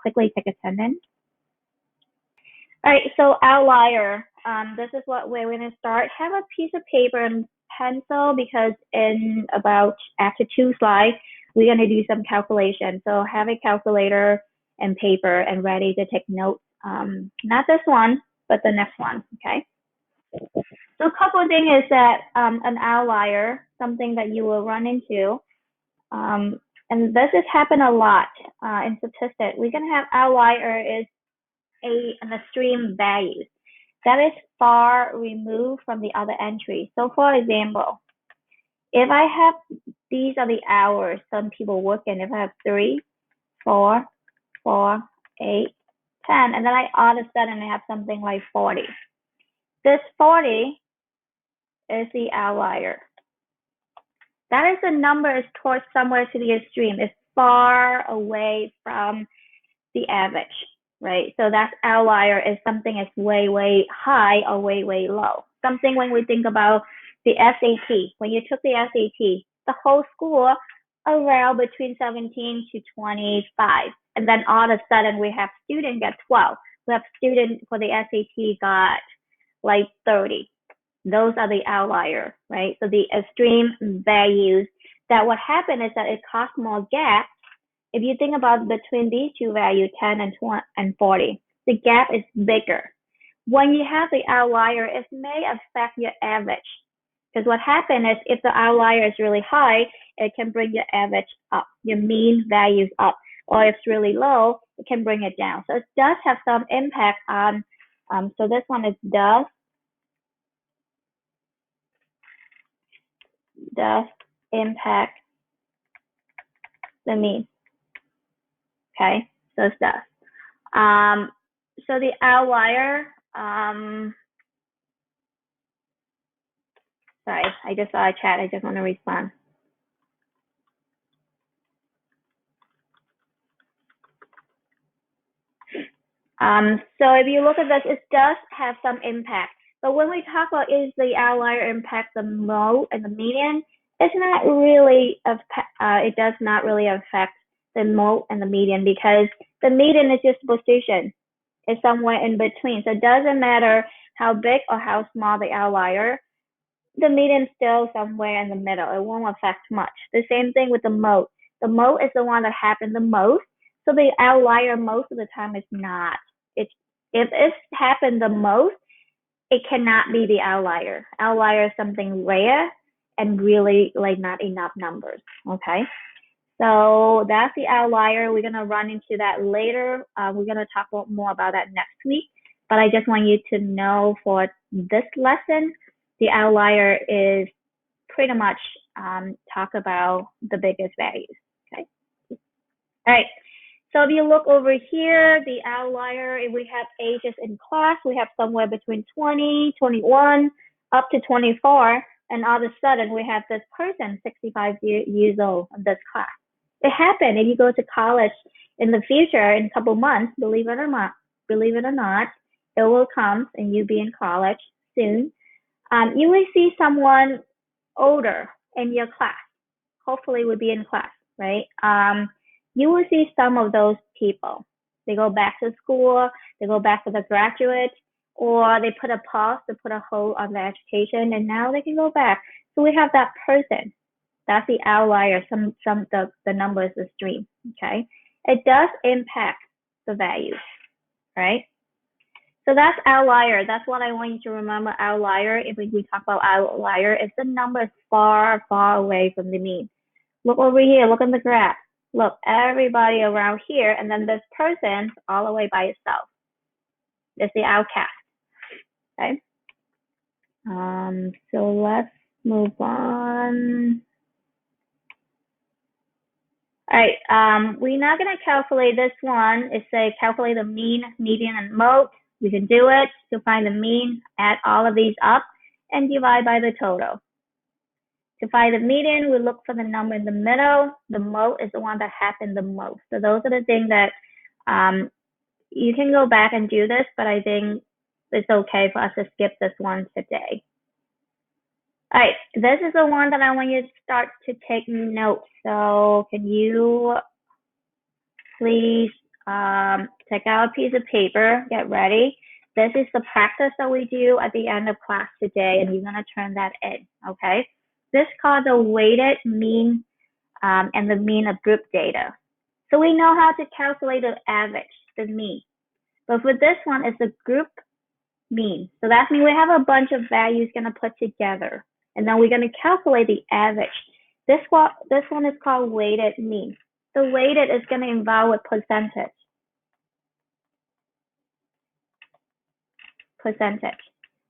quickly take attendance. All right, so outlier. This is what we're going to start. Have a piece of paper and pencil because in about after 2 slides, we're going to do some calculation. So have a calculator and paper and ready to take notes. Not this one, but the next one, okay? So a couple of things is that an outlier, something that you will run into, and this has happened a lot in statistics. We're going to have outlier is an extreme value that is far removed from the other entries. So for example, if I have, these are the hours some people work in. If I have 3, 4, 4, 8, 10, and then all of a sudden I have something like 40. This 40 is the outlier. That is the number is towards somewhere to the extreme. It's far away from the average, right? So that outlier is something that's way, way high or way, way low. Something when we think about the SAT, when you took the SAT, the whole school around between 17 to 25. And then all of a sudden we have students get 12. We have students for the SAT got like 30. Those are the outlier, right? So the extreme values, that what happened is that it caused more gap. If you think about between these two values, 10 and 40, the gap is bigger. When you have the outlier, it may affect your average. Because what happens is if the outlier is really high, it can bring your average up, your mean values up. Or if it's really low, it can bring it down. So it does have some impact on, so this one is does impact the mean. Okay, so it's does. So the outlier, sorry, I just saw a chat. I just want to respond. So if you look at this, it does have some impact. But when we talk about is the outlier impact the mode and the median, it's not really, it does not really affect the mode and the median because the median is just position. It's somewhere in between. So it doesn't matter how big or how small the outlier, the median is still somewhere in the middle. It won't affect much. The same thing with the mode. The mode is the one that happened the most. So the outlier most of the time is not. If it's happened the most, it cannot be the outlier. Outlier is something rare and really like not enough numbers. Okay. So that's the outlier. We're going to run into that later. We're going to talk more about that next week. But I just want you to know for this lesson, the outlier is pretty much talk about the biggest values. Okay. All right. So if you look over here, the outlier, if we have ages in class, we have somewhere between 20, 21, up to 24. And all of a sudden, we have this person, 65 years old, in this class. It happened. If you go to college in the future, in a couple months, believe it or not, it will come and you'll be in college soon. You will see someone older in your class. Hopefully, would be in class, right? You will see some of those people. They go back to school, they go back to the graduate, or they put a pause to put a hold on their education, and now they can go back. So we have that person. That's the outlier. The numbers extreme. Okay, it does impact the values, right? So that's outlier. That's what I want you to remember. Outlier. If we talk about outlier, it's the number far, far away from the mean. Look over here. Look in the graph. Look, everybody around here, and then this person all the way by itself. It's the outcast. Okay. So let's move on. All right. We're not going to calculate this one. It says calculate the mean, median, and mode. We can do it to find the mean, add all of these up, and divide by the total. To find the median, we look for the number in the middle. The mode is the one that happened the most. So those are the things that you can go back and do this, but I think it's okay for us to skip this one today. All right, this is the one that I want you to start to take notes. So can you please take out a piece of paper, get ready. This is the practice that we do at the end of class today, and you're gonna turn that in, okay? This is called the weighted mean and the mean of group data. So we know how to calculate the average, the mean. But for this one, it's the group mean. So that means we have a bunch of values gonna put together, and then we're gonna calculate the average. This one is called weighted mean. The weighted is gonna involve a percentage.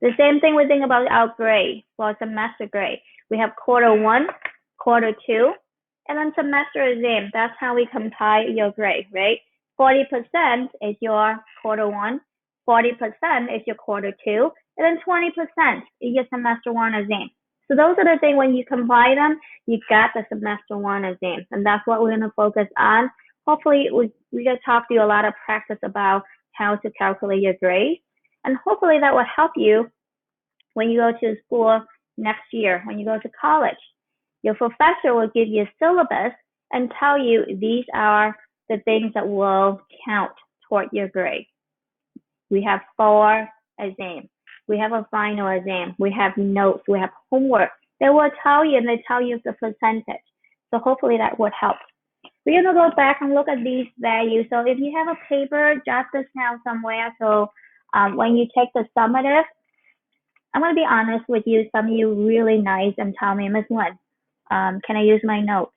The same thing we think about our grade for semester grade. We have quarter 1, quarter 2, and then semester exam. That's how we compile your grade, right? 40% is your quarter 1, 40% is your quarter 2, and then 20% is your semester 1 exam. So those are the things, when you combine them, you got the semester 1 exam, and that's what we're gonna focus on. Hopefully, we're gonna talk to you a lot of practice about how to calculate your grades. And hopefully that will help you when you go to school next year, when you go to college. Your professor will give you a syllabus and tell you these are the things that will count toward your grade. We have 4 exams. We have a final exam. We have notes. We have homework. They will tell you, and they tell you the percentage. So hopefully that would help. We're going to go back and look at these values. So if you have a paper, jot this down somewhere. So when you take the summative, I'm going to be honest with you. Some of you really nice and tell me, Ms. Lin, can I use my notes?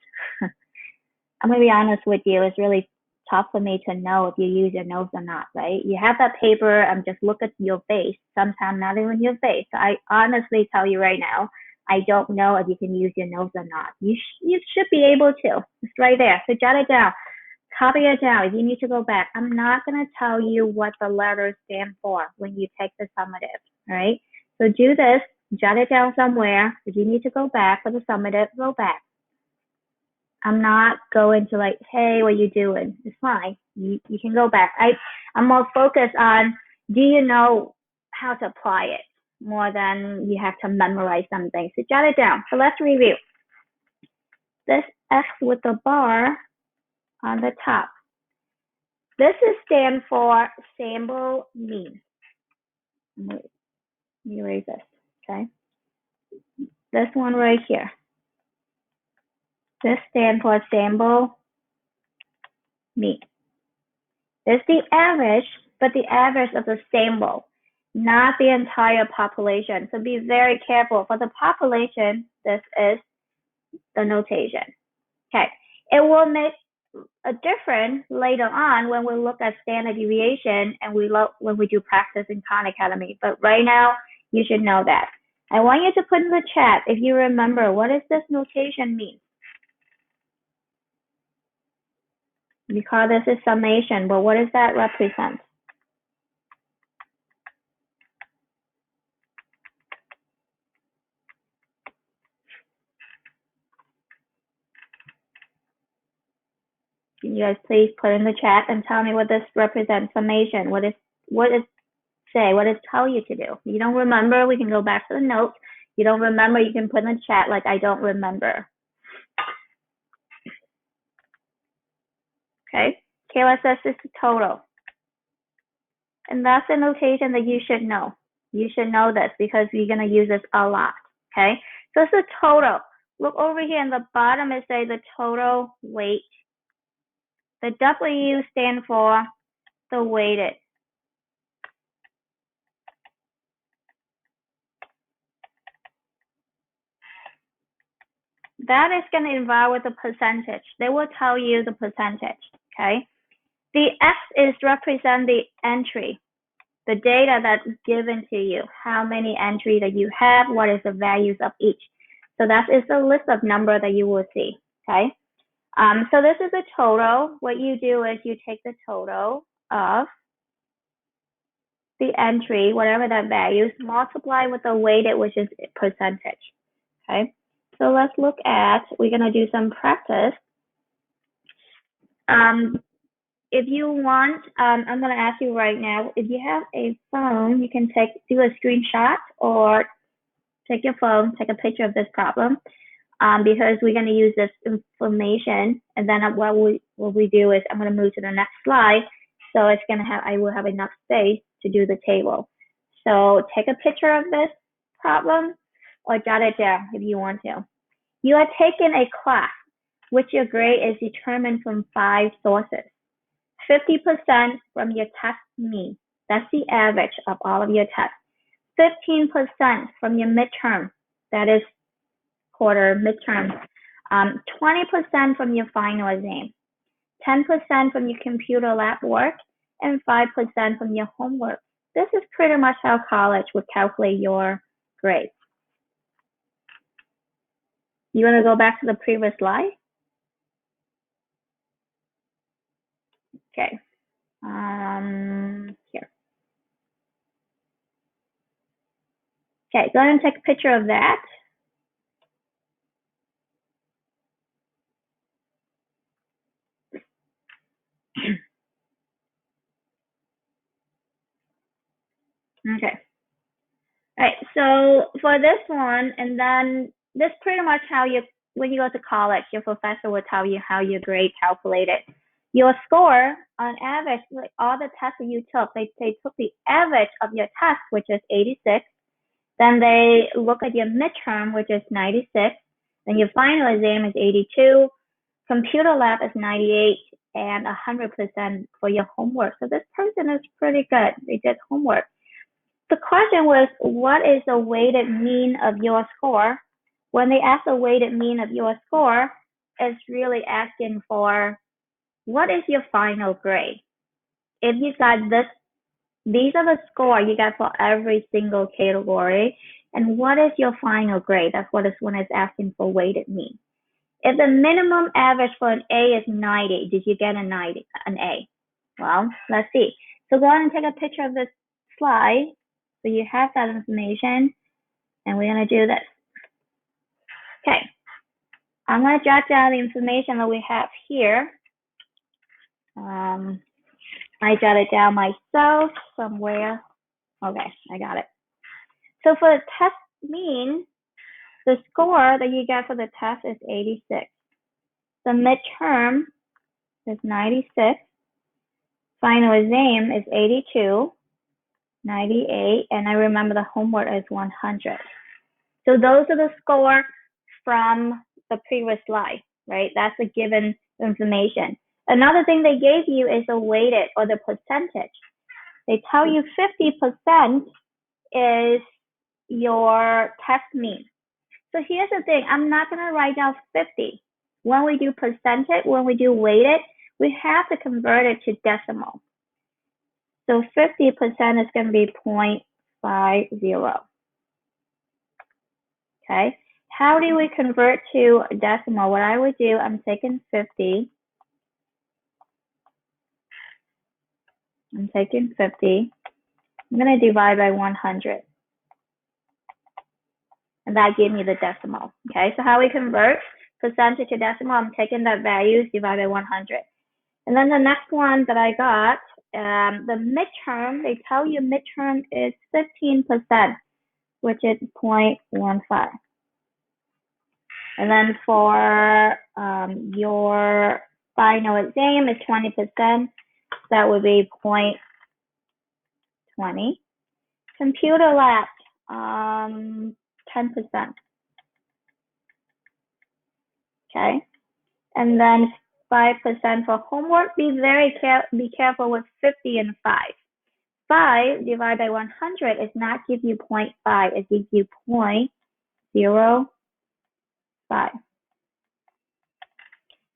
I'm going to be honest with you. It's really tough for me to know if you use your notes or not, right? You have that paper and just look at your face. Sometimes not even your face. I honestly tell you right now, I don't know if you can use your notes or not. You should be able to. It's right there. So jot it down. Copy it down if you need to go back. I'm not going to tell you what the letters stand for when you take the summative, all right? So do this, jot it down somewhere. If you need to go back for the summative, go back. I'm not going to like, hey, what are you doing? It's fine. You can go back. I'm more focused on, do you know how to apply it more than you have to memorize something. So jot it down. So let's review. This X with the bar on the top. This is stand for sample mean. Let me erase this, okay? This one right here. This stands for sample mean. It's the average, but the average of the sample, not the entire population. So be very careful. For the population, this is the notation. Okay, it will make a difference later on when we look at standard deviation and when we do practice in Khan Academy. But right now, you should know that. I want you to put in the chat if you remember, what does this notation mean? We call this a summation, but what does that represent? Can you guys please put in the chat and tell me what this represents? Summation. What does it tell you to do? You don't remember, we can go back to the notes. You don't remember, you can put in the chat like I don't remember. Okay, Kayla says this is total. And that's a notation that you should know. You should know this because you're gonna use this a lot, okay? So it's the total. Look over here in the bottom, it says the total weight. The W stands for the weighted. That is going to involve with the percentage. They will tell you the percentage, okay? The X is represent the entry, the data that's given to you, how many entries that you have, what is the values of each. So that is the list of number that you will see, okay? So this is a total. What you do is you take the total of the entry, whatever that value is, multiply with the weighted, which is percentage, okay? So let's look at, we're gonna do some practice. If you want, I'm gonna ask you right now, if you have a phone, you can do a screenshot or take your phone, take a picture of this problem. because we're going to use this information. And then what we do is I'm going to move to the next slide. So it's going to have, I will have enough space to do the table. So take a picture of this problem or jot it down if you want to. You are taking a class which your grade is determined from 5 sources. 50% from your test mean. That's the average of all of your tests. 15% from your midterm. That is quarter midterm. 20% from your final exam. 10% from your computer lab work, and 5% from your homework. This is pretty much how college would calculate your grade. You want to go back to the previous slide? Okay. Here. Okay, go ahead and take a picture of that. Okay. All right, so for this one, and then this pretty much how you, when you go to college, your professor will tell you how your grade calculated. Your score on average, like all the tests that you took, they took the average of your test, which is 86. Then they look at your midterm, which is 96. Then your final exam is 82. Computer lab is 98 and 100% for your homework. So this person is pretty good. They did homework. The question was, what is the weighted mean of your score? When they ask the weighted mean of your score, it's really asking for what is your final grade? If you got this, these are the score you got for every single category. And what is your final grade? That's what this one is asking for weighted mean. If the minimum average for an A is 90, did you get an A? Well, let's see. So go ahead and take a picture of this slide. So you have that information, and we're going to do this. Okay, I'm going to jot down the information that we have here. I jotted down myself somewhere. Okay, I got it. So for the test mean, the score that you get for the test is 86. The midterm is 96. Final exam is 82, 98, and I remember the homework is 100. So those are the score from the previous slide, right? That's the given information. Another thing they gave you is the weighted or the percentage. They tell you 50% is your test mean. So here's the thing, I'm not gonna write down 50. When we do percentage, when we do weighted, we have to convert it to decimal. So 50% is gonna be 0.50. Okay, how do we convert to decimal? What I would do, I'm taking 50. I'm taking 50. I'm going to divide by 100. And that gave me the decimal. Okay, so how we convert percentage to decimal, I'm taking that value, divide by 100. And then the next one that I got, the midterm, they tell you midterm is 15%, which is 0.15. And then for your final exam is 20%. That would be 0.20. Computer lab, 10%. Okay. And then 5% for homework. Be careful with 50 and 5. 5 divided by 100 is not give you 0.5. It gives you 0.05.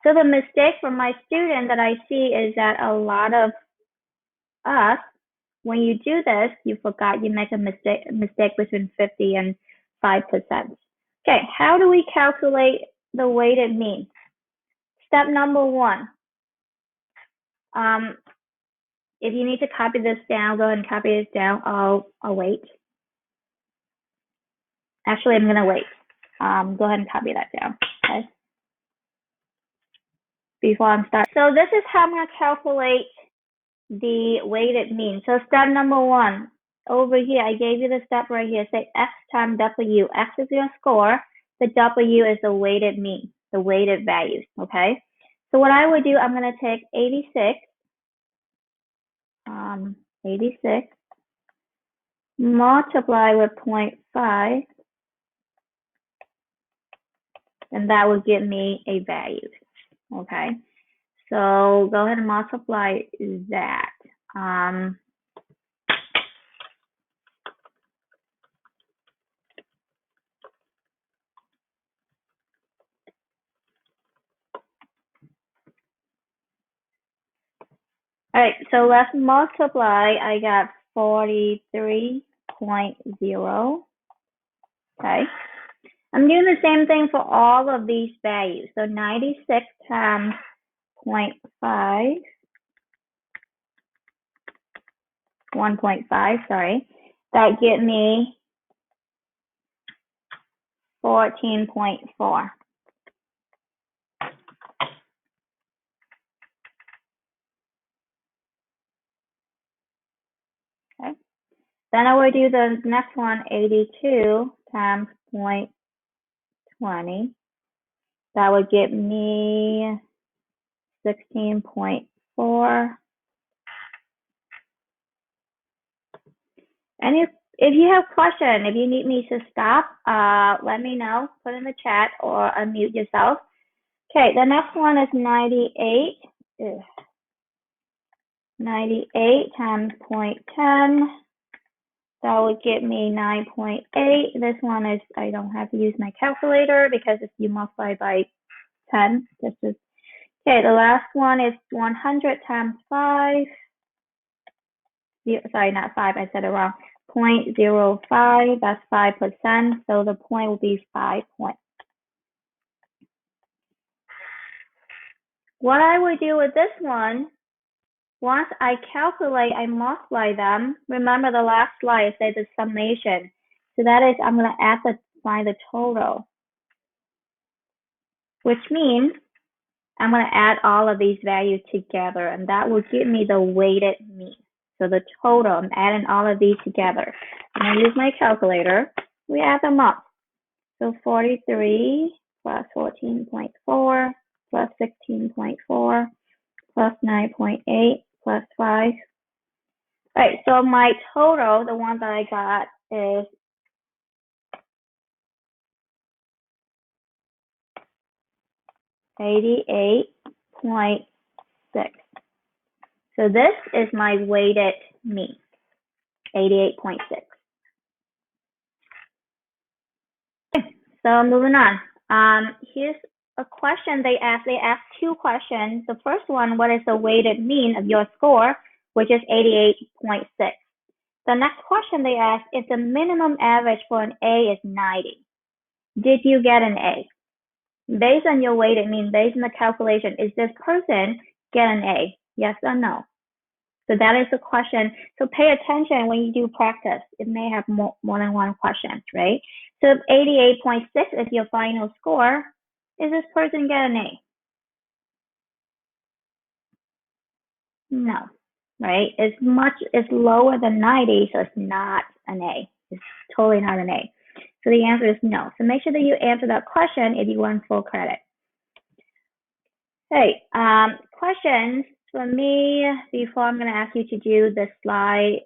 So the mistake from my student that I see is that a lot of us, when you do this, you forgot you make a mistake between 50 and 5%. Okay, how do we calculate the weighted mean? Step number 1. If you need to copy this down, go ahead and copy this down. I'll wait. Actually, I'm gonna wait. Go ahead and copy that down, okay? Before I'm starting. So this is how I'm gonna calculate the weighted mean. So step number 1, over here, I gave you the step right here. Say X times W. X is your score. The W is the weighted mean, the weighted values, okay? So what I would do, I'm going to take 86, 86, multiply with 0.5, and that will give me a value, okay? So go ahead and multiply that. All right, so let's multiply. I got 43.0. Okay. I'm doing the same thing for all of these values. So 96 times 0.5, 1.5, sorry. That get me 14.4. Okay. Then I will do the next one, 82 times 0.20. That would get me 16.4. And if you have questions, if you need me to stop, let me know. Put in the chat or unmute yourself. Okay, the next one is 98. 98 times 0.10. That would get me 9.8. This one is, I don't have to use my calculator because if you multiply by 10, this is, okay, the last one is 100 times 5. Sorry, not 5, I said it wrong. 0.05, that's 5%, so the point will be 5 points. What I would do with this one, once I calculate, I multiply them. Remember the last slide said the summation. So that is, I'm going to find the total, which means I'm going to add all of these values together, and that will give me the weighted mean. So the total, I'm adding all of these together. I'm going to use my calculator. We add them up. So 43 plus 14.4 plus 16.4 plus 9.8 plus 5. All right, so my total, the one that I got is $88.6. So this is my weighted mean, 88.6. So moving on. Here's a question they asked. They asked two questions. The first one, what is the weighted mean of your score, which is 88.6. The next question they asked is the minimum average for an A is 90. Did you get an A? Based on your weighted mean, based on the calculation, is this person get an A? Yes or no? So that is the question. So pay attention when you do practice. It may have more than one question, right? So 88.6 is your final score. Is this person get an A? No, right? It's lower than 90, so it's not an A. It's totally not an A. So the answer is no. So make sure that you answer that question if you want full credit. Hey, questions for me before I'm going to ask you to do the slide.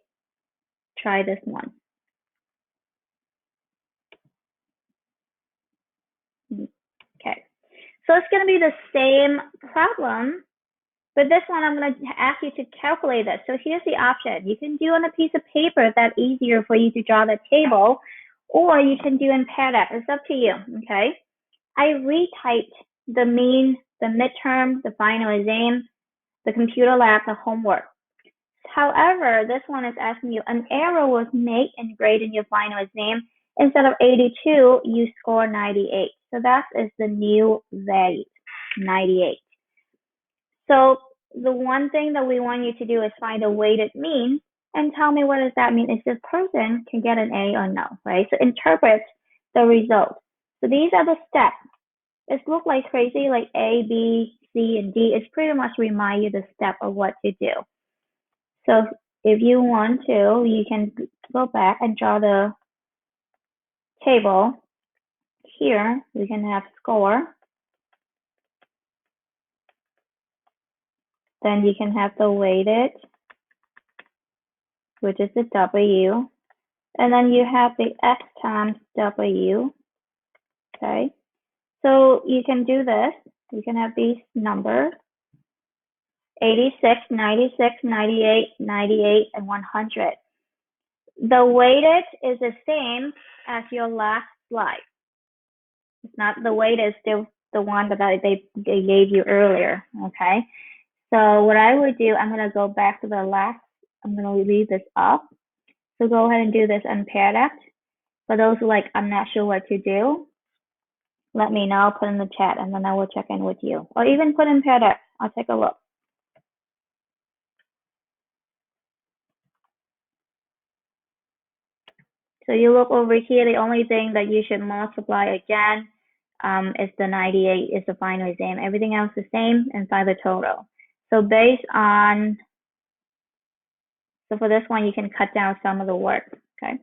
Try this one. Okay, so it's going to be the same problem, but this one I'm going to ask you to calculate this. So here's the option. You can do on a piece of paper if that's easier for you to draw the table, or you can do in Pear Deck. It's up to you, okay? I retyped the mean, the midterm, the final exam, the computer lab, the homework. However, this one is asking you, an error was made in grading your final exam. Instead of 82, you score 98. So that is the new value, 98. So the one thing that we want you to do is find a weighted mean and tell me what does that mean, if this person can get an A or no, right? So interpret the result. So these are the steps. It looks like crazy, like A, B, C, and D. It's pretty much remind you the step of what to do. So if you want to, you can go back and draw the table here we can have score. Then you can have the weighted, which is the W. And then you have the X times W. Okay. So you can do this. You can have these numbers. 86, 96, 98, 98, and 100. The weighted is the same as your last slide. It's not the weighted is still the one that they gave you earlier, okay? So what I would do, I'm going to go back to the last, I'm going to leave this up. So go ahead and do this unpaired act. For those who like, I'm not sure what to do, let me know, put in the chat, and then I will check in with you. Or even put in paired act. I'll take a look. So you look over here, the only thing that you should multiply again is the 98 is the final exam. Everything else is the same and find the total. So based on, so for this one, you can cut down some of the work, okay?